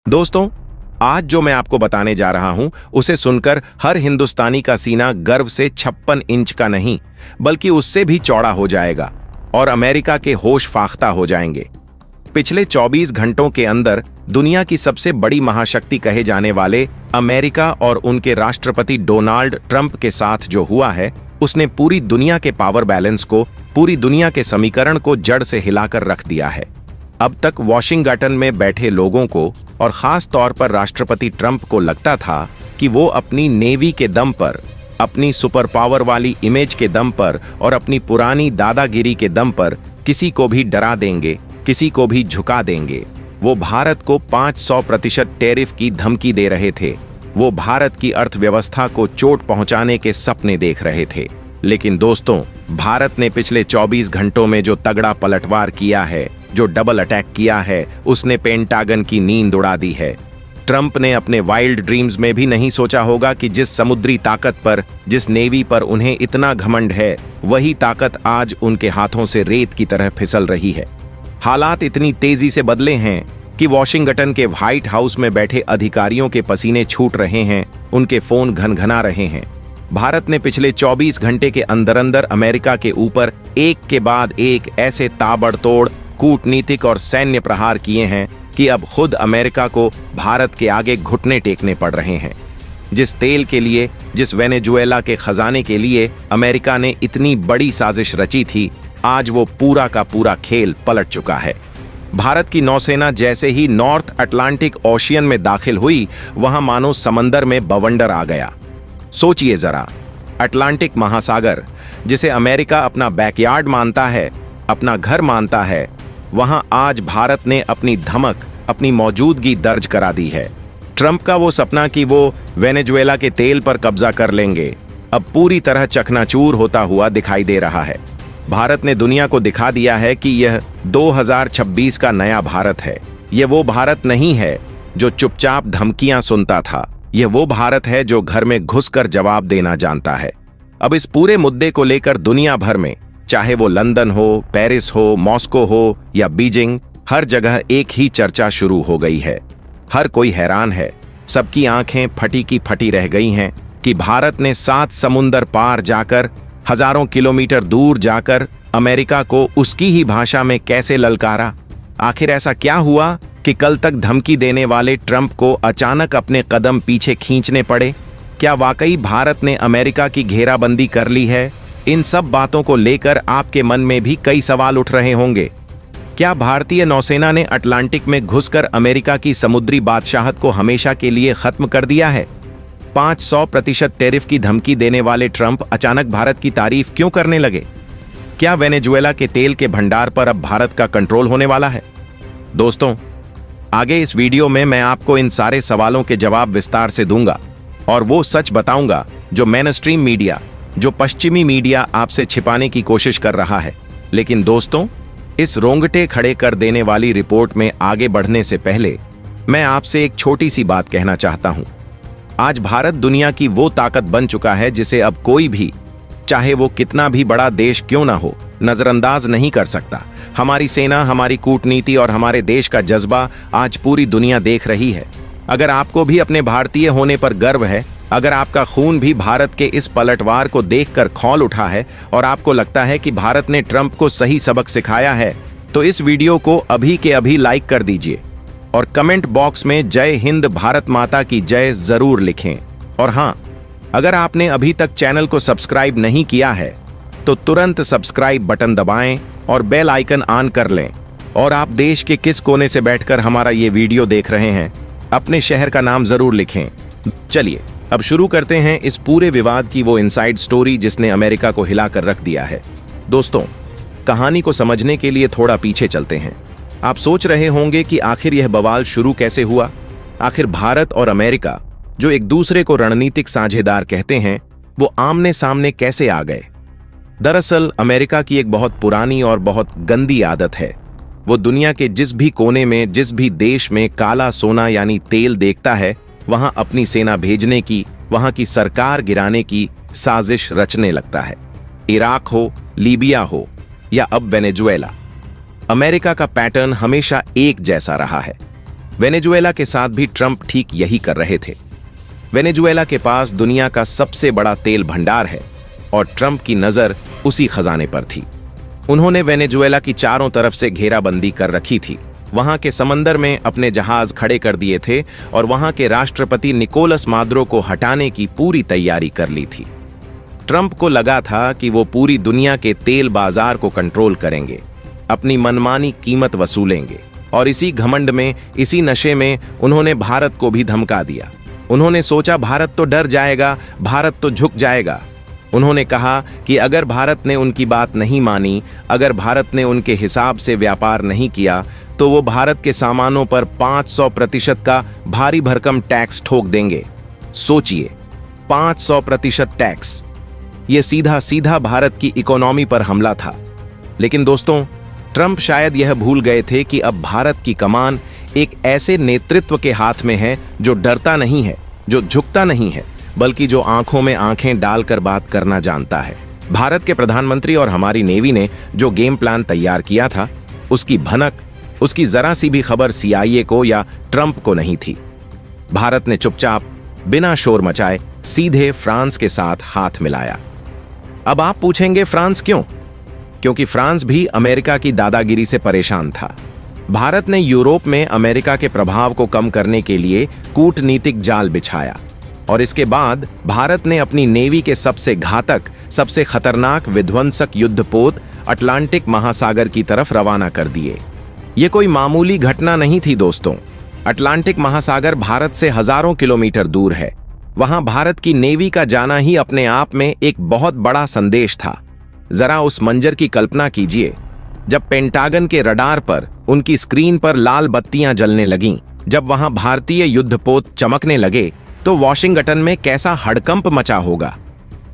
दोस्तों, आज जो मैं आपको बताने जा रहा हूं उसे सुनकर हर हिंदुस्तानी का सीना गर्व से 56 इंच का नहीं बल्कि उससे भी चौड़ा हो जाएगा और अमेरिका के होश फाख्ता हो जाएंगे। पिछले 24 घंटों के अंदर दुनिया की सबसे बड़ी महाशक्ति कहे जाने वाले अमेरिका और उनके राष्ट्रपति डोनाल्ड ट्रंप के साथ जो हुआ है उसने पूरी दुनिया के पावर बैलेंस को, पूरी दुनिया के समीकरण को जड़ से हिलाकर रख दिया है। अब तक वॉशिंगटन में बैठे लोगों को और खास तौर पर राष्ट्रपति ट्रंप को लगता था कि वो अपनी नेवी के दम पर, अपनी सुपर पावर वाली इमेज के दम पर और अपनी पुरानी दादागिरी के दम पर किसी को भी डरा देंगे, किसी को भी झुका देंगे। वो भारत को 500% टैरिफ की धमकी दे रहे थे। वो भारत की अर्थव्यवस्था को चोट पहुंचाने के सपने देख रहे थे। लेकिन दोस्तों, भारत ने पिछले 24 घंटों में जो तगड़ा पलटवार किया है, जो डबल अटैक किया है, उसने पेंटागन की नींद उड़ा दी है। ट्रंप ने अपने वाइल्ड ड्रीम्स में भी नहीं सोचा होगा कि जिस समुद्री ताकत पर, जिस नेवी पर उन्हें इतना घमंड है, वही ताकत आज उनके हाथों से रेत की तरह फिसल रही है। हालात इतनी तेजी से बदले हैं कि वॉशिंगटन के व्हाइट हाउस में बैठे अधिकारियों के पसीने छूट रहे हैं, उनके फोन घनघना रहे हैं। भारत ने पिछले 24 घंटे के अंदर अंदर अमेरिका के ऊपर एक के बाद एक ऐसे ताबड़तोड़ कूटनीतिक और सैन्य प्रहार किए हैं कि अब खुद अमेरिका को भारत के आगे घुटने टेकने पड़ रहे हैं। जिस तेल के लिए, जिस वेनेजुएला के खजाने के लिए अमेरिका ने इतनी बड़ी साजिश रची थी, आज वो पूरा का पूरा खेल पलट चुका है। भारत की नौसेना जैसे ही नॉर्थ अटलांटिक ओशियन में दाखिल हुई, वहां मानो समंदर में बवंडर आ गया। सोचिए जरा, अटलांटिक महासागर, जिसे अमेरिका अपना बैकयार्ड मानता है, अपना घर मानता है, वहां आज भारत ने अपनी धमक, अपनी मौजूदगी दर्ज करा दी है। ट्रंप का वो सपना कि वो वेनेजुएला के तेल पर कब्जा कर लेंगे, अब पूरी तरह चकनाचूर होता हुआ दिखाई दे रहा है। भारत ने दुनिया को दिखा दिया है कि यह 2026 का नया भारत है। यह वो भारत नहीं है जो चुपचाप धमकियां सुनता था। यह वो भारत है जो घर में घुसकर जवाब देना जानता है। अब इस पूरे मुद्दे को लेकर दुनिया भर में, चाहे वो लंदन हो, पेरिस हो, मॉस्को हो या बीजिंग, हर जगह एक ही चर्चा शुरू हो गई है। हर कोई हैरान है, सबकी आंखें फटी की फटी रह गई हैं कि भारत ने 7 समुंदर पार जाकर, हजारों किलोमीटर दूर जाकर अमेरिका को उसकी ही भाषा में कैसे ललकारा। आखिर ऐसा क्या हुआ कि कल तक धमकी देने वाले ट्रंप को अचानक अपने कदम पीछे खींचने पड़े? क्या वाकई भारत ने अमेरिका की घेराबंदी कर ली है? इन सब बातों को लेकर आपके मन में भी कई सवाल उठ रहे होंगे। क्या भारतीय नौसेना ने अटलांटिक में घुसकर अमेरिका की समुद्री बादशाहत को हमेशा के लिए खत्म कर दिया है? 500% टैरिफ की धमकी देने वाले ट्रंप अचानक भारत की तारीफ क्यों करने लगे? क्या वेनेजुएला के तेल के भंडार पर अब भारत का कंट्रोल होने वाला है? दोस्तों, आगे इस वीडियो में मैं आपको इन सारे सवालों के जवाब विस्तार से दूंगा और वो सच बताऊंगा जो मेनस्ट्रीम मीडिया, जो पश्चिमी मीडिया आपसे छिपाने की कोशिश कर रहा है। लेकिन दोस्तों, इस रोंगटे खड़े कर देने वाली रिपोर्ट में आगे बढ़ने से पहले मैं आपसे एक छोटी सी बात कहना चाहता हूं। आज भारत दुनिया की वो ताकत बन चुका है जिसे अब कोई भी, चाहे वो कितना भी बड़ा देश क्यों ना हो, नजरअंदाज नहीं कर सकता। हमारी सेना, हमारी कूटनीति और हमारे देश का जज्बा आज पूरी दुनिया देख रही है। अगर आपको भी अपने भारतीय होने पर गर्व है, अगर आपका खून भी भारत के इस पलटवार को देखकर खौल उठा है और आपको लगता है कि भारत ने ट्रंप को सही सबक सिखाया है, तो इस वीडियो को अभी के अभी लाइक कर दीजिए और कमेंट बॉक्स में जय हिंद, भारत माता की जय जरूर लिखें। और हां, अगर आपने अभी तक चैनल को सब्सक्राइब नहीं किया है तो तुरंत सब्सक्राइब बटन दबाएं और बेल आइकन ऑन कर लें। और आप देश के किस कोने से बैठकर हमारा ये वीडियो देख रहे हैं, अपने शहर का नाम जरूर लिखें। चलिए अब शुरू करते हैं इस पूरे विवाद की वो इनसाइड स्टोरी जिसने अमेरिका को हिलाकर रख दिया है। दोस्तों, कहानी को समझने के लिए थोड़ा पीछे चलते हैं। आप सोच रहे होंगे कि आखिर यह बवाल शुरू कैसे हुआ। आखिर भारत और अमेरिका, जो एक दूसरे को रणनीतिक साझेदार कहते हैं, वो आमने सामने कैसे आ गए? दरअसल अमेरिका की एक बहुत पुरानी और बहुत गंदी आदत है। वो दुनिया के जिस भी कोने में, जिस भी देश में काला सोना यानी तेल देखता है, वहां अपनी सेना भेजने की, वहां की सरकार गिराने की साजिश रचने लगता है। इराक हो, लीबिया हो या अब वेनेजुएला, अमेरिका का पैटर्न हमेशा एक जैसा रहा है। वेनेजुएला के साथ भी ट्रंप ठीक यही कर रहे थे। वेनेजुएला के पास दुनिया का सबसे बड़ा तेल भंडार है और ट्रंप की नजर उसी खजाने पर थी। उन्होंने वेनेजुएला की चारों तरफ से घेराबंदी कर रखी थी, वहां के समंदर में अपने जहाज खड़े कर दिए थे और वहां के राष्ट्रपति निकोलस मादुरो को हटाने की पूरी तैयारी कर ली थी। ट्रंप को लगा था कि वो पूरी दुनिया के तेल बाजार को कंट्रोल करेंगे, अपनी मनमानी कीमत वसूलेंगे, और इसी घमंड में, इसी नशे में उन्होंने भारत को भी धमका दिया। उन्होंने सोचा भारत तो डर जाएगा, भारत तो झुक जाएगा। उन्होंने कहा कि अगर भारत ने उनकी बात नहीं मानी, अगर भारत ने उनके हिसाब से व्यापार नहीं किया, तो वो भारत के सामानों पर 500% का भारी भरकम टैक्स ठोक देंगे। सोचिए, 500% टैक्स, ये सीधा सीधा भारत की इकोनॉमी पर हमला था। लेकिन दोस्तों, ट्रंप शायद यह भूल गए थे कि अब भारत की कमान एक ऐसे नेतृत्व के हाथ में है जो डरता नहीं है, जो झुकता नहीं है, बल्कि जो आंखों में आंखें डालकर बात करना जानता है। भारत के प्रधानमंत्री और हमारी नेवी ने जो गेम प्लान तैयार किया था, उसकी भनक, उसकी जरा सी भी खबर CIA को या ट्रंप को नहीं थी। भारत ने चुपचाप, बिना शोर मचाए, सीधे फ्रांस के साथ हाथ मिलाया। अब आप पूछेंगे, फ्रांस क्यों? क्योंकि फ्रांस भी अमेरिका की दादागिरी से परेशान था। भारत ने यूरोप में अमेरिका के प्रभाव को कम करने के लिए कूटनीतिक जाल बिछाया और इसके बाद भारत ने अपनी नेवी के सबसे घातक, सबसे खतरनाक विध्वंसक युद्धपोत अटलांटिक महासागर की तरफ रवाना कर दिए। ये कोई मामूली घटना नहीं थी दोस्तों। अटलांटिक महासागर भारत से हजारों किलोमीटर दूर है। वहां भारत की नेवी का जाना ही अपने आप में एक बहुत बड़ा संदेश था। जरा उस मंजर की कल्पना कीजिए, जब पेंटागन के रडार पर, उनकी स्क्रीन पर लाल बत्तियां जलने लगीं, जब वहां भारतीय युद्धपोत चमकने लगे, तो वॉशिंगटन में कैसा हड़कंप मचा होगा।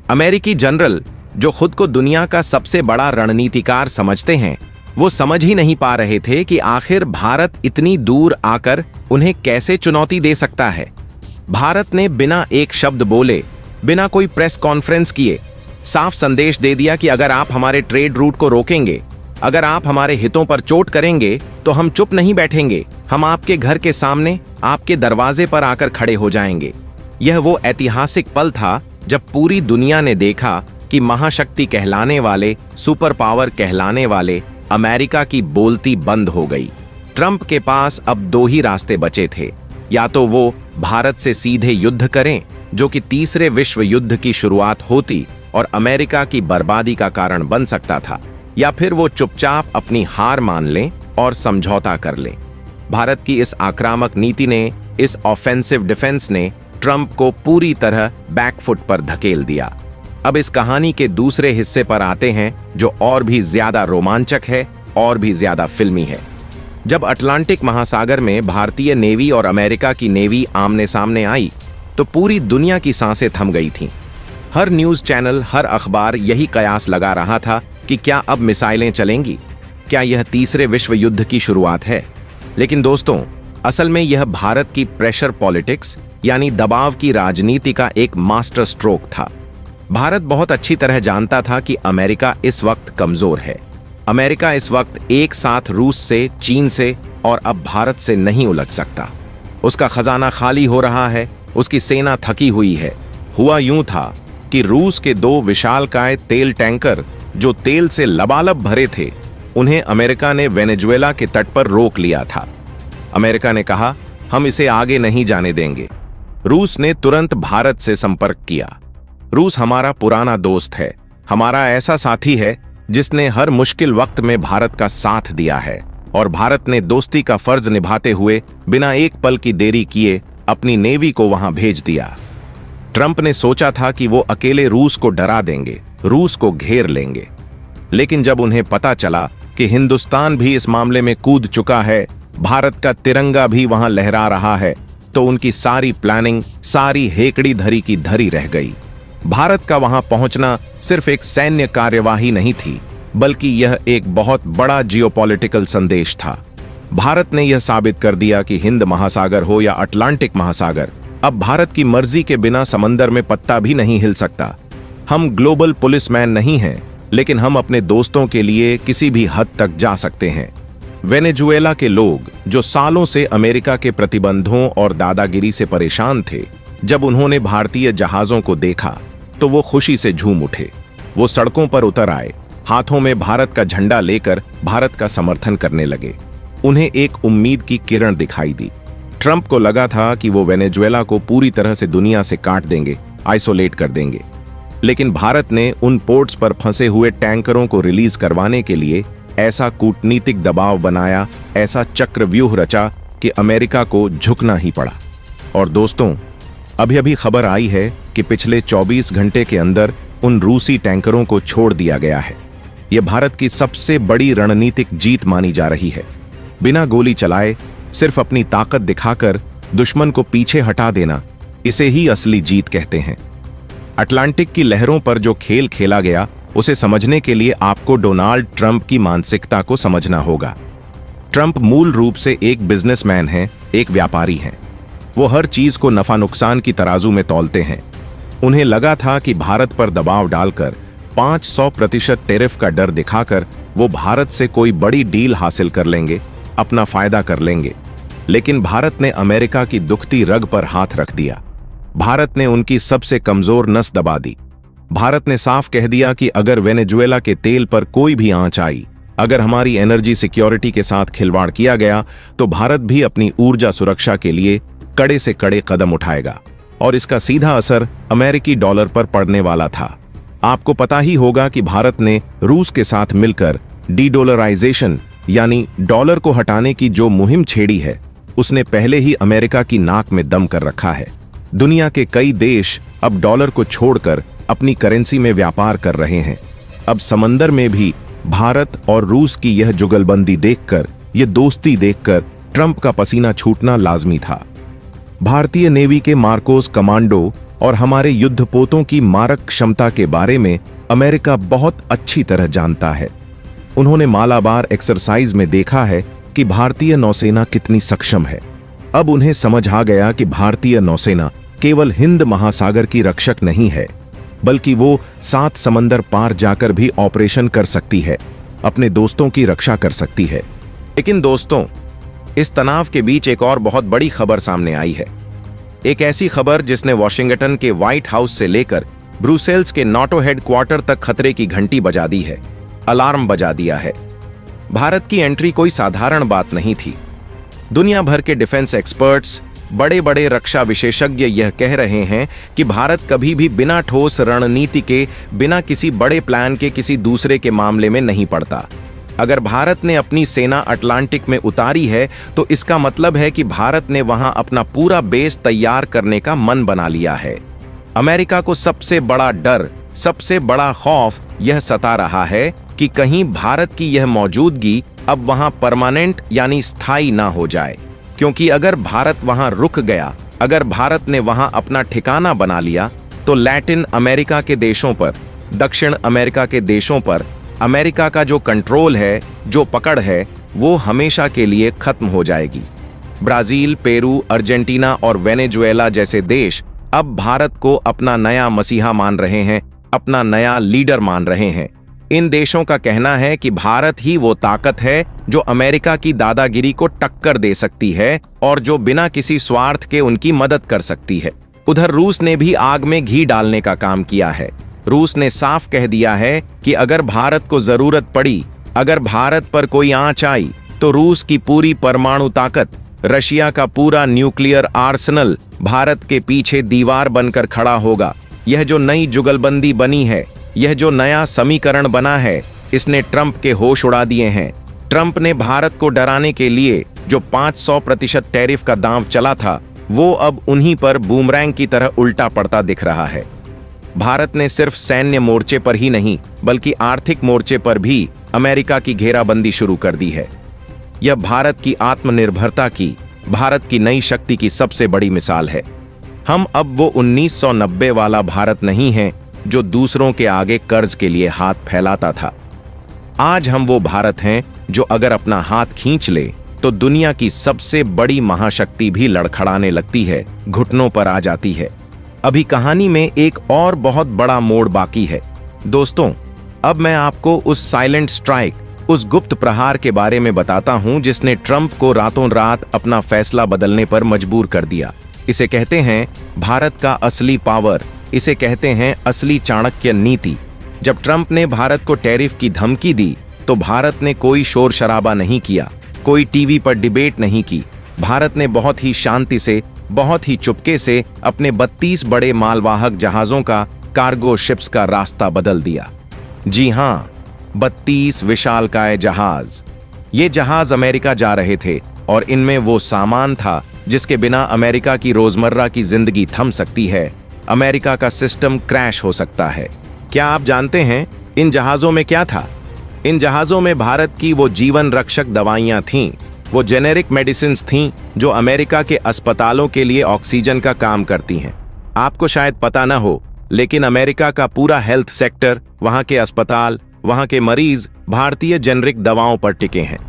अमेरिकी जनरल, जो खुद को दुनिया का सबसे बड़ा रणनीतिकार समझते हैं, वो समझ ही नहीं पा रहे थे कि आखिर भारत इतनी दूर आकर उन्हें कैसे चुनौती दे सकता है। भारत ने बिना एक शब्द बोले, बिना कोई प्रेस कॉन्फ्रेंस किए, साफ संदेश दे दिया कि अगर आप हमारे ट्रेड रूट को रोकेंगे, अगर आप हमारे हितों पर चोट करेंगे, तो हम चुप नहीं बैठेंगे, हम आपके घर के सामने, आपके दरवाजे पर आकर खड़े हो जाएंगे। यह वो ऐतिहासिक पल था जब पूरी दुनिया ने देखा कि महाशक्ति कहलाने वाले, सुपर पावर कहलाने वाले अमेरिका की बोलती बंद हो गई। ट्रंप के पास अब दो ही रास्ते बचे थे, या तो वो भारत से सीधे युद्ध करें, जो कि तीसरे विश्व युद्ध की शुरुआत होती और अमेरिका की बर्बादी का कारण बन सकता था, या फिर वो चुपचाप अपनी हार मान लें और समझौता कर लें। भारत की इस आक्रामक नीति ने, इस ऑफेंसिव डिफेंस ने ट्रंप को पूरी तरह बैकफुट पर धकेल दिया। अब इस कहानी के दूसरे हिस्से पर आते हैं, जो और भी ज्यादा रोमांचक है और भी ज्यादा फिल्मी है। जब अटलांटिक महासागर में भारतीय नेवी और अमेरिका की नेवी आमने सामने आई, तो पूरी दुनिया की सांसें थम गई थीं। हर न्यूज चैनल, हर अखबार यही कयास लगा रहा था कि क्या अब मिसाइलें चलेंगी, क्या यह तीसरे विश्व युद्ध की शुरुआत है। लेकिन दोस्तों, असल में यह भारत की प्रेशर पॉलिटिक्स यानी दबाव की राजनीति का एक मास्टर स्ट्रोक था। भारत बहुत अच्छी तरह जानता था कि अमेरिका इस वक्त कमजोर है। अमेरिका इस वक्त एक साथ रूस से, चीन से और अब भारत से नहीं उलझ सकता। उसका खजाना खाली हो रहा है, उसकी सेना थकी हुई है। हुआ यूं था कि रूस के दो विशालकाय तेल टैंकर, जो तेल से लबालब भरे थे, उन्हें अमेरिका ने वेनेजुएला के तट पर रोक लिया था। अमेरिका ने कहा, हम इसे आगे नहीं जाने देंगे। रूस ने तुरंत भारत से संपर्क किया। रूस हमारा पुराना दोस्त है, हमारा ऐसा साथी है जिसने हर मुश्किल वक्त में भारत का साथ दिया है, और भारत ने दोस्ती का फर्ज निभाते हुए बिना एक पल की देरी किए अपनी नेवी को वहां भेज दिया। ट्रंप ने सोचा था कि वो अकेले रूस को डरा देंगे, रूस को घेर लेंगे। लेकिन जब उन्हें पता चला कि हिंदुस्तान भी इस मामले में कूद चुका है, भारत का तिरंगा भी वहां लहरा रहा है, तो उनकी सारी प्लानिंग, सारी हेकड़ी धरी की धरी रह गई। भारत का वहां पहुंचना सिर्फ एक सैन्य कार्यवाही नहीं थी, बल्कि यह एक बहुत बड़ा जियोपॉलिटिकल संदेश था। भारत ने यह साबित कर दिया कि हिंद महासागर हो या अटलांटिक महासागर, अब भारत की मर्जी के बिना समंदर में पत्ता भी नहीं हिल सकता। हम ग्लोबल पुलिसमैन नहीं हैं, लेकिन हम अपने दोस्तों के लिए किसी भी हद तक जा सकते हैं। वेनेजुएला के लोग जो सालों से अमेरिका के प्रतिबंधों और दादागिरी से परेशान थे, जब उन्होंने भारतीय जहाजों को देखा तो वो खुशी से झूम उठे। वो सड़कों पर उतर आए, हाथों में भारत का झंडा लेकर भारत का समर्थन करने लगे। उन्हें एक उम्मीद की किरण दिखाई दी। ट्रंप को लगा था कि वो वेनेजुएला को पूरी तरह से दुनिया से काट देंगे, आइसोलेट कर देंगे। लेकिन भारत ने उन पोर्ट्स पर फंसे हुए टैंकरों को रिलीज करवाने के लिए ऐसा कूटनीतिक दबाव बनाया, ऐसा चक्रव्यूह रचा कि अमेरिका को झुकना ही पड़ा। और दोस्तों, अभी अभी खबर आई है कि पिछले 24 घंटे के अंदर उन रूसी टैंकरों को छोड़ दिया गया है। यह भारत की सबसे बड़ी रणनीतिक जीत मानी जा रही है। बिना गोली चलाए, सिर्फ अपनी ताकत दिखाकर दुश्मन को पीछे हटा देना, इसे ही असली जीत कहते हैं। अटलांटिक की लहरों पर जो खेल खेला गया, उसे समझने के लिए आपको डोनाल्ड ट्रंप की मानसिकता को समझना होगा। ट्रंप मूल रूप से एक बिजनेसमैन हैं, एक व्यापारी हैं। वो हर चीज को नफा नुकसान की तराजू में तौलते हैं। उन्हें लगा था कि भारत पर दबाव डालकर 500% टैरिफ का डर दिखाकर वो भारत से कोई बड़ी डील हासिल कर लेंगे, अपना फायदा कर लेंगे। लेकिन भारत ने अमेरिका की दुखती रग पर हाथ रख दिया। भारत ने उनकी सबसे कमजोर नस दबा दी। भारत ने साफ कह दिया कि अगर वेनेजुएला के तेल पर कोई भी आंच आई, अगर हमारी एनर्जी सिक्योरिटी के साथ खिलवाड़ किया गया, तो भारत भी अपनी ऊर्जा सुरक्षा के लिए कड़े से कड़े कदम उठाएगा। और इसका सीधा असर अमेरिकी डॉलर पर पड़ने वाला था। आपको पता ही होगा कि भारत ने रूस के साथ मिलकर डी-डॉलराइजेशन यानी डॉलर को हटाने की जो मुहिम छेड़ी है, उसने पहले ही अमेरिका की नाक में दम कर रखा है। दुनिया के कई देश अब डॉलर को छोड़कर अपनी करेंसी में व्यापार कर रहे हैं। अब समंदर में भी भारत और रूस की यह जुगलबंदी देखकर, यह दोस्ती देखकर ट्रंप का पसीना छूटना लाजमी था। भारतीय नेवी के मार्कोस कमांडो और हमारे युद्धपोतों की मारक क्षमता के बारे में अमेरिका बहुत अच्छी तरह जानता है। उन्होंने मालाबार एक्सरसाइज में देखा है कि भारतीय नौसेना कितनी सक्षम है। अब उन्हें समझ आ गया कि भारतीय नौसेना केवल हिंद महासागर की रक्षक नहीं है, बल्कि वो 7 समंदर पार जाकर भी ऑपरेशन कर सकती है, अपने दोस्तों की रक्षा कर सकती है। लेकिन दोस्तों, इस तनाव के बीच एक और बहुत बड़ी खबर सामने आई है। एक ऐसी खबर जिसने वॉशिंगटन के व्हाइट हाउस से लेकर ब्रुसेल्स के नाटो हेडक्वार्टर तक खतरे की घंटी बजा दी है, अलार्म बजा दिया है। भारत की एंट्री कोई साधारण बात नहीं थी। दुनिया भर के डिफेंस एक्सपर्ट्स, बड़े बड़े रक्षा विशेषज्ञ यह कह रहे हैं कि भारत कभी भी बिना ठोस रणनीति के, बिना किसी बड़े प्लान के किसी दूसरे के मामले में नहीं पड़ता। अगर भारत ने अपनी सेना अटलांटिक में उतारी है, तो इसका मतलब है कि भारत ने वहां अपना पूरा बेस तैयार करने का मन बना लिया है। अमेरिका को सबसे बड़ा डर, सबसे बड़ा खौफ यह सता रहा है कि कहीं भारत की यह मौजूदगी अब वहां परमानेंट यानी स्थायी ना हो जाए। क्योंकि अगर भारत वहां रुक गया, अगर भारत ने वहां अपना ठिकाना बना लिया, तो लैटिन अमेरिका के देशों पर, दक्षिण अमेरिका के देशों पर अमेरिका का जो कंट्रोल है, जो पकड़ है, वो हमेशा के लिए खत्म हो जाएगी। ब्राजील, पेरू, अर्जेंटीना और वेनेजुएला जैसे देश अब भारत को अपना नया मसीहा मान रहे हैं, अपना नया लीडर मान रहे हैं। इन देशों का कहना है कि भारत ही वो ताकत है जो अमेरिका की दादागिरी को टक्कर दे सकती है और जो बिना किसी स्वार्थ के उनकी मदद कर सकती है। उधर रूस ने भी आग में घी डालने का काम किया है। रूस ने साफ कह दिया है कि अगर भारत को जरूरत पड़ी, अगर भारत पर कोई आंच आई, तो रूस की पूरी परमाणु ताकत, रशिया का पूरा न्यूक्लियर आर्सेनल भारत के पीछे दीवार बनकर खड़ा होगा। यह जो नई जुगलबंदी बनी है, यह जो नया समीकरण बना है, इसने ट्रंप के होश उड़ा दिए हैं। ट्रंप ने भारत को डराने के लिए जो 500% टैरिफ का दांव चला था, वो अब उन्हीं पर बूमरैंग की तरह उल्टा पड़ता दिख रहा है। भारत ने सिर्फ सैन्य मोर्चे पर ही नहीं, बल्कि आर्थिक मोर्चे पर भी अमेरिका की घेराबंदी शुरू कर दी है। यह भारत की आत्मनिर्भरता की, भारत की नई शक्ति की सबसे बड़ी मिसाल है। हम अब वो 1990 वाला भारत नहीं हैं जो दूसरों के आगे कर्ज के लिए हाथ फैलाता था। आज हम वो भारत हैं जो अगर अपना हाथ खींच ले तो दुनिया की सबसे बड़ी महाशक्ति भी लड़खड़ाने लगती है, घुटनों पर आ जाती है। अभी कहानी में एक और बहुत बड़ा मोड़ बाकी है। दोस्तों, अब मैं आपको उस साइलेंट स्ट्राइक, उस गुप्त प्रहार के बारे में बताता हूं जिसने ट्रंप को रातों रात अपना फैसला बदलने पर मजबूर कर दिया। इसे कहते हैं भारत का असली पावर, इसे कहते हैं असली चाणक्य नीति। जब ट्रंप ने भारत को टैरिफ की धमकी दी तो भारत ने कोई शोर शराबा नहीं किया, कोई टीवी पर डिबेट नहीं की। भारत ने बहुत ही शांति से, बहुत ही चुपके से अपने 32 बड़े मालवाहक जहाजों का, कार्गो शिप्स का रास्ता बदल दिया। जी हां, 32 विशालकाय जहाज। ये जहाज अमेरिका जा रहे थे और इनमें वो सामान था जिसके बिना अमेरिका की रोजमर्रा की जिंदगी थम सकती है, अमेरिका का सिस्टम क्रैश हो सकता है। क्या आप जानते हैं इन जहाजों में क्या था? इन जहाजों में भारत की वो जीवन रक्षक दवाइयां थीं, वो जेनेरिक मेडिसिन्स थीं जो अमेरिका के अस्पतालों के लिए ऑक्सीजन का काम करती हैं। आपको शायद पता न हो, लेकिन अमेरिका का पूरा हेल्थ सेक्टर, वहां के अस्पताल, वहां के मरीज भारतीय जेनेरिक दवाओं पर टिके हैं।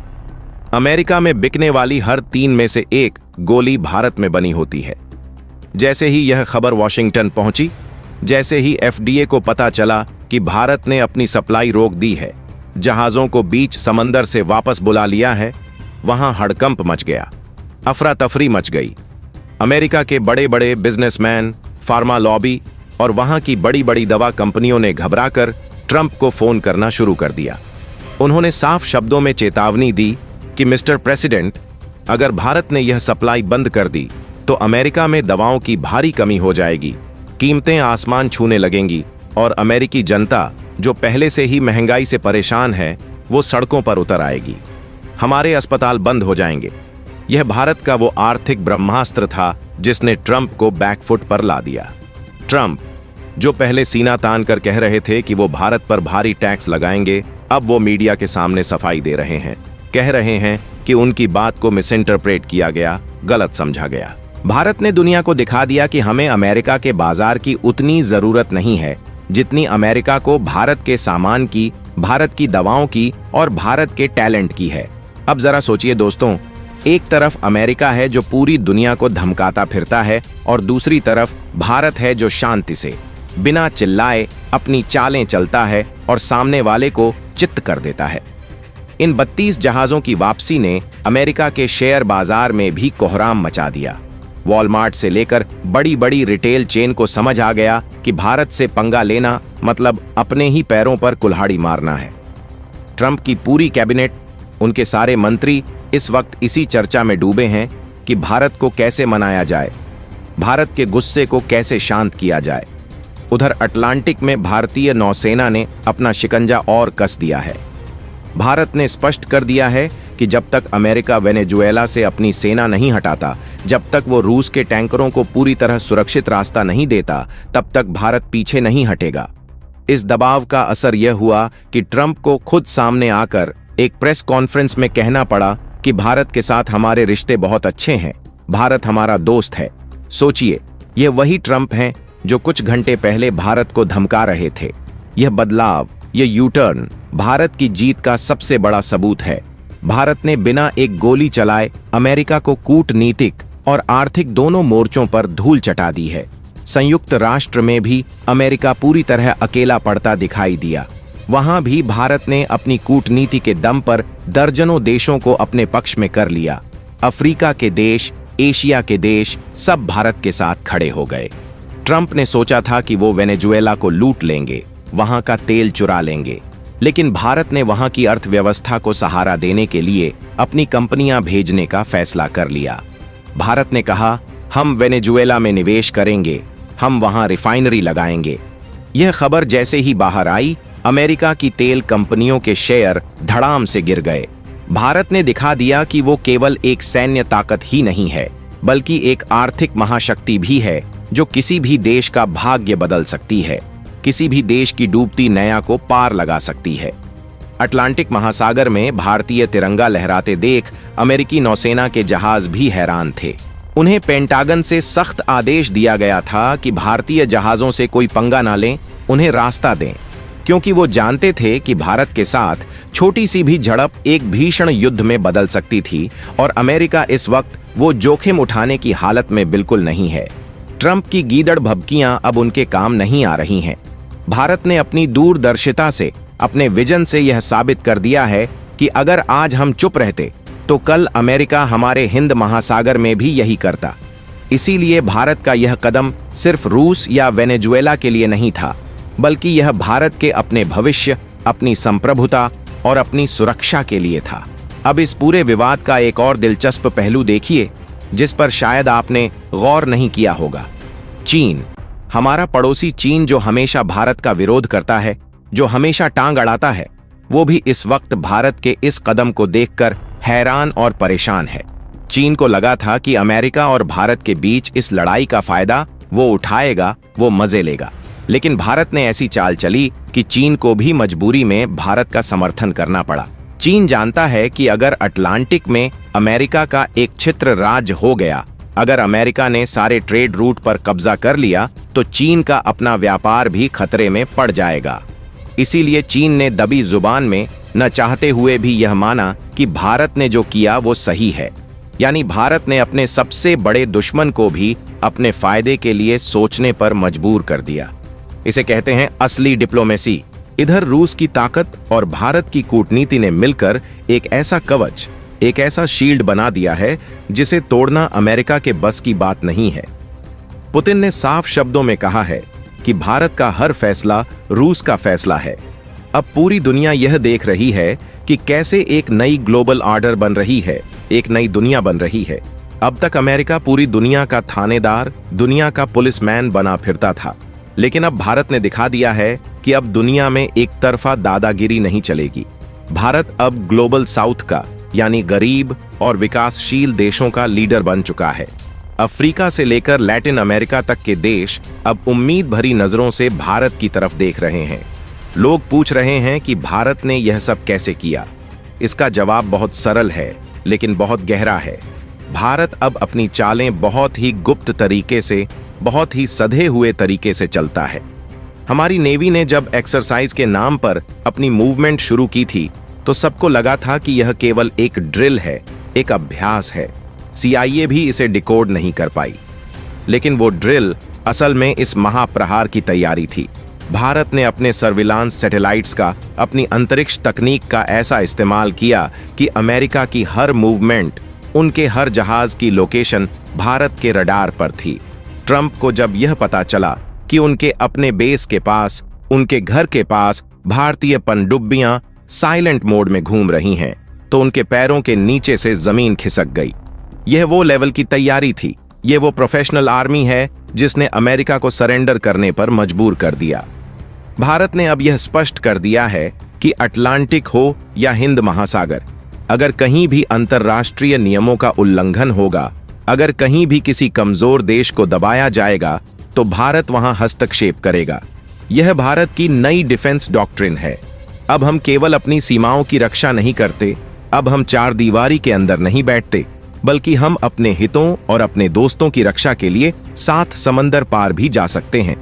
अमेरिका में बिकने वाली हर 3 में से 1 गोली भारत में बनी होती है। जैसे ही यह खबर वॉशिंगटन पहुंची, जैसे ही FDA को पता चला कि भारत ने अपनी सप्लाई रोक दी है, जहाजों को बीच समंदर से वापस बुला लिया है, वहां हड़कंप मच गया, अफरा तफरी मच गई। अमेरिका के बड़े बड़े बिजनेसमैन, फार्मा लॉबी और वहां की बड़ी बड़ी दवा कंपनियों ने घबराकर ट्रंप को फोन करना शुरू कर दिया। उन्होंने साफ शब्दों में चेतावनी दी कि मिस्टर प्रेसिडेंट, अगर भारत ने यह सप्लाई बंद कर दी तो अमेरिका में दवाओं की भारी कमी हो जाएगी, कीमतें आसमान छूने लगेंगी और अमेरिकी जनता, जो पहले से ही महंगाई से परेशान है, वो सड़कों पर उतर आएगी। हमारे अस्पताल बंद हो जाएंगे। यह भारत का वो आर्थिक ब्रह्मास्त्र था जिसने ट्रंप को बैकफुट पर ला दिया। ट्रंप, जो पहले सीना तान कर कह रहे थे कि वो भारत पर भारी टैक्स लगाएंगे, अब वो मीडिया के सामने सफाई दे रहे हैं, कह रहे हैं कि उनकी बात को मिसइंटरप्रेट किया गया, गलत समझा गया। भारत ने दुनिया को दिखा दिया कि हमें अमेरिका के बाजार की उतनी जरूरत नहीं है जितनी अमेरिका को भारत के सामान की, भारत की दवाओं की और भारत के टैलेंट की है। अब जरा सोचिए दोस्तों, एक तरफ अमेरिका है जो पूरी दुनिया को धमकाता फिरता है और दूसरी तरफ भारत है जो शांति से, बिना चिल्लाए अपनी चालें चलता है और सामने वाले को चित्त कर देता है। इन 32 जहाजों की वापसी ने अमेरिका के शेयर बाजार में भी कोहराम मचा दिया। वॉलमार्ट से लेकर बड़ी बड़ी रिटेल चेन को समझ आ गया कि भारत से पंगा लेना मतलब अपने ही पैरों पर कुल्हाड़ी मारना है। ट्रंप की पूरी कैबिनेट, उनके सारे मंत्री इस वक्त इसी चर्चा में डूबे हैं कि भारत को कैसे मनाया जाए, भारत के गुस्से को कैसे शांत किया जाए। उधर अटलांटिक में भारतीय नौसेना ने अपना शिकंजा और कस दिया है। भारत ने स्पष्ट कर दिया है कि जब तक अमेरिका वेनेजुएला से अपनी सेना नहीं हटाता, जब तक वो रूस के टैंकरों को पूरी तरह सुरक्षित रास्ता नहीं देता, तब तक भारत पीछे नहीं हटेगा। इस दबाव का असर यह हुआ कि ट्रंप को खुद सामने आकर एक प्रेस कॉन्फ्रेंस में कहना पड़ा कि भारत के साथ हमारे रिश्ते बहुत अच्छे हैं, भारत हमारा दोस्त है। सोचिए, यह वही ट्रंप हैं जो कुछ घंटे पहले भारत को धमका रहे थे। यह बदलाव, यह यू टर्न भारत की जीत का सबसे बड़ा सबूत है। भारत ने बिना एक गोली चलाए अमेरिका को कूटनीतिक और आर्थिक दोनों मोर्चों पर धूल चटा दी है। संयुक्त राष्ट्र में भी अमेरिका पूरी तरह अकेला पड़ता दिखाई दिया। वहां भी भारत ने अपनी कूटनीति के दम पर दर्जनों देशों को अपने पक्ष में कर लिया। अफ्रीका के देश, एशिया के देश सब भारत के साथ खड़े हो गए। ट्रंप ने सोचा था कि वो वेनेजुएला को लूट लेंगे, वहां का तेल चुरा लेंगे, लेकिन भारत ने वहां की अर्थव्यवस्था को सहारा देने के लिए अपनी कंपनियां भेजने का फैसला कर लिया। भारत ने कहा, हम वेनेजुएला में निवेश करेंगे, हम वहां रिफाइनरी लगाएंगे। यह खबर जैसे ही बाहर आई, अमेरिका की तेल कंपनियों के शेयर धड़ाम से गिर गए। भारत ने दिखा दिया कि वो केवल एक सैन्य ताकत ही नहीं है, बल्कि एक आर्थिक महाशक्ति भी है जो किसी भी देश का भाग्य बदल सकती है, किसी भी देश की डूबती नैया को पार लगा सकती है। अटलांटिक महासागर में भारतीय तिरंगा लहराते देख अमेरिकी नौसेना के जहाज भी हैरान थे। उन्हें पेंटागन से सख्त आदेश दिया गया था कि भारतीय जहाजों से कोई पंगा ना लें, उन्हें रास्ता दें, क्योंकि वो जानते थे कि भारत के साथ छोटी सी भी झड़प एक भीषण युद्ध में बदल सकती थी और अमेरिका इस वक्त वो जोखिम उठाने की हालत में बिल्कुल नहीं है। ट्रंप की गीदड़ भभकियां अब उनके काम नहीं आ रही हैं। भारत ने अपनी दूरदर्शिता से, अपने विजन से यह साबित कर दिया है कि कि अगर आज हम चुप रहते तो कल अमेरिका हमारे हिंद महासागर में भी यही करता। इसीलिए भारत का यह कदम सिर्फ रूस या वेनेजुएला के लिए नहीं था, बल्कि यह भारत के अपने भविष्य, अपनी संप्रभुता और अपनी सुरक्षा के लिए था। अब इस पूरे विवाद का एक और दिलचस्प पहलू देखिए, जिस पर शायद आपने गौर नहीं किया होगा। चीन, हमारा पड़ोसी चीन, जो हमेशा भारत का विरोध करता है, जो हमेशा टांग अड़ाता है, वो भी इस वक्त भारत के इस कदम को देखकर हैरान और परेशान है। चीन को लगा था कि अमेरिका और भारत के बीच इस लड़ाई का फायदा वो उठाएगा, वो मजे लेगा। लेकिन भारत ने ऐसी चाल चली कि चीन को भी मजबूरी में भारत का समर्थन करना पड़ा। चीन जानता है कि अगर अटलांटिक में अमेरिका का एक छित्र राज्य हो गया, अगर अमेरिका ने सारे ट्रेड रूट पर कब्जा कर लिया, तो चीन का अपना व्यापार भी खतरे में पड़ जाएगा। इसीलिए चीन ने दबी जुबान में, न चाहते हुए भी यह माना कि भारत ने जो किया वो सही है। यानी भारत ने अपने सबसे बड़े दुश्मन को भी अपने फायदे के लिए सोचने पर मजबूर कर दिया। इसे कहते हैं असली डिप्लोमेसी। इधर रूस की ताकत और भारत की कूटनीति ने मिलकर एक ऐसा कवच, एक ऐसा शील्ड बना दिया है जिसे तोड़ना अमेरिका के बस की बात नहीं है। पुतिन ने साफ शब्दों में कहा है कि भारत का हर फैसला रूस का फैसला है। अब पूरी दुनिया यह देख रही है कि कैसे एक नई ग्लोबल ऑर्डर बन रही है, एक नई दुनिया बन रही है। अब तक अमेरिका पूरी दुनिया का थानेदार, दुनिया का पुलिसमैन बना फिरता था, लेकिन अब भारत ने दिखा दिया है कि अब दुनिया में एक तरफा दादागिरी नहीं चलेगी। भारत अब ग्लोबल साउथ का, यानी गरीब और विकासशील देशों का लीडर बन चुका है। अफ्रीका से लेकर लैटिन अमेरिका तक के देश अब उम्मीद भरी नजरों से भारत की तरफ देख रहे हैं। लोग पूछ रहे हैं कि भारत ने यह सब कैसे किया। इसका जवाब बहुत सरल है, लेकिन बहुत गहरा है। भारत अब अपनी चालें बहुत ही गुप्त तरीके से, बहुत ही सधे हुए तरीके से चलता है। हमारी नेवी ने जब एक्सरसाइज के नाम पर अपनी मूवमेंट शुरू की थी, तो सबको लगा था कि यह केवल एक ड्रिल है, एक अभ्यास है। CIA भी इसे डिकोड नहीं कर पाई। लेकिन वो ड्रिल असल में इस महाप्रहार की तैयारी थी। भारत ने अपने सर्विलांस सैटेलाइट्स का, अपनी अंतरिक्ष तकनीक का ऐसा इस्तेमाल किया कि अमेरिका की हर मूवमेंट, उनके हर जहाज की लोकेशन भारत के रडार पर थी। ट्रंप को जब यह पता चला कि उनके अपने बेस के पास, उनके घर के पास भारतीय पनडुब्बियां साइलेंट मोड में घूम रही हैं, तो उनके पैरों के नीचे से जमीन खिसक गई। यह वो लेवल की तैयारी थी। यह वो प्रोफेशनल आर्मी है जिसने अमेरिका को सरेंडर करने पर मजबूर कर दिया। भारत ने अब यह स्पष्ट कर दिया है कि अटलांटिक हो या हिंद महासागर, अगर कहीं भी अंतर्राष्ट्रीय नियमों का उल्लंघन होगा, अगर कहीं भी किसी कमजोर देश को दबाया जाएगा, तो भारत वहां हस्तक्षेप करेगा। यह भारत की नई डिफेंस डॉक्ट्रिन है। अब हम केवल अपनी सीमाओं की रक्षा नहीं करते, अब हम चार दीवारी के अंदर नहीं बैठते, बल्कि हम अपने हितों और अपने दोस्तों की रक्षा के लिए 7 समंदर पार भी जा सकते हैं।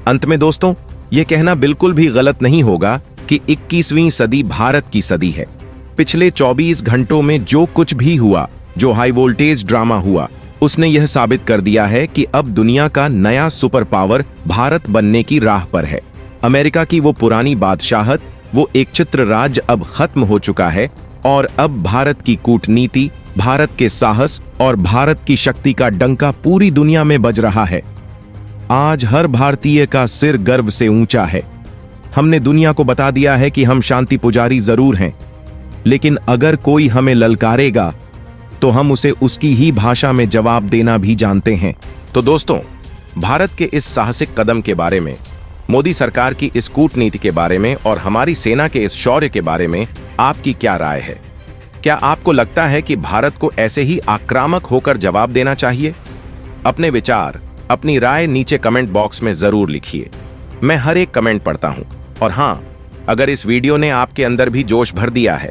अंत में दोस्तों, यह कहना बिल्कुल भी गलत नहीं होगा कि 21वीं सदी भारत की सदी है। पिछले 24 घंटों में जो कुछ भी हुआ, जो हाई वोल्टेज ड्रामा हुआ, उसने यह साबित कर दिया है कि अब दुनिया का नया सुपर पावर भारत बनने की राह पर है। अमेरिका की वो पुरानी बादशाहत, वो एक छित्र राज्य अब खत्म हो चुका है और अब भारत की कूटनीति, भारत के साहस और भारत की शक्ति का डंका पूरी दुनिया में बज रहा है। आज हर भारतीय का सिर गर्व से ऊंचा है। हमने दुनिया को बता दिया है कि हम शांति पुजारी जरूर हैं, लेकिन अगर कोई हमें ललकारेगा तो हम उसे उसकी ही भाषा में जवाब देना भी जानते हैं। तो दोस्तों, भारत के इस साहसिक कदम के बारे में, मोदी सरकार की इस कूटनीति के बारे में और हमारी सेना के इस शौर्य के बारे में आपकी क्या राय है? क्या आपको लगता है कि भारत को ऐसे ही आक्रामक होकर जवाब देना चाहिए? अपने विचार, अपनी राय नीचे कमेंट बॉक्स में जरूर लिखिए। मैं हर एक कमेंट पढ़ता हूं। और हां, अगर इस वीडियो ने आपके अंदर भी जोश भर दिया है,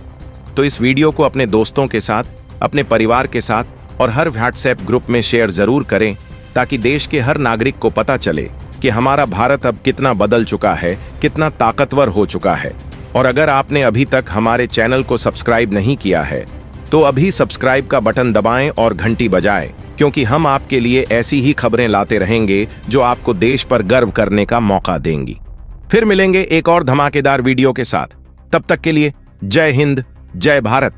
तो इस वीडियो को अपने दोस्तों के साथ, अपने परिवार के साथ और हर व्हाट्सएप ग्रुप में शेयर जरूर करें, ताकि देश के हर नागरिक को पता चले कि हमारा भारत अब कितना बदल चुका है, कितना ताकतवर हो चुका है। और अगर आपने अभी तक हमारे चैनल को सब्सक्राइब नहीं किया है, तो अभी सब्सक्राइब का बटन दबाएं और घंटी बजाएं, क्योंकि हम आपके लिए ऐसी ही खबरें लाते रहेंगे जो आपको देश पर गर्व करने का मौका देंगी। फिर मिलेंगे एक और धमाकेदार वीडियो के साथ। तब तक के लिए जय हिंद, जय भारत।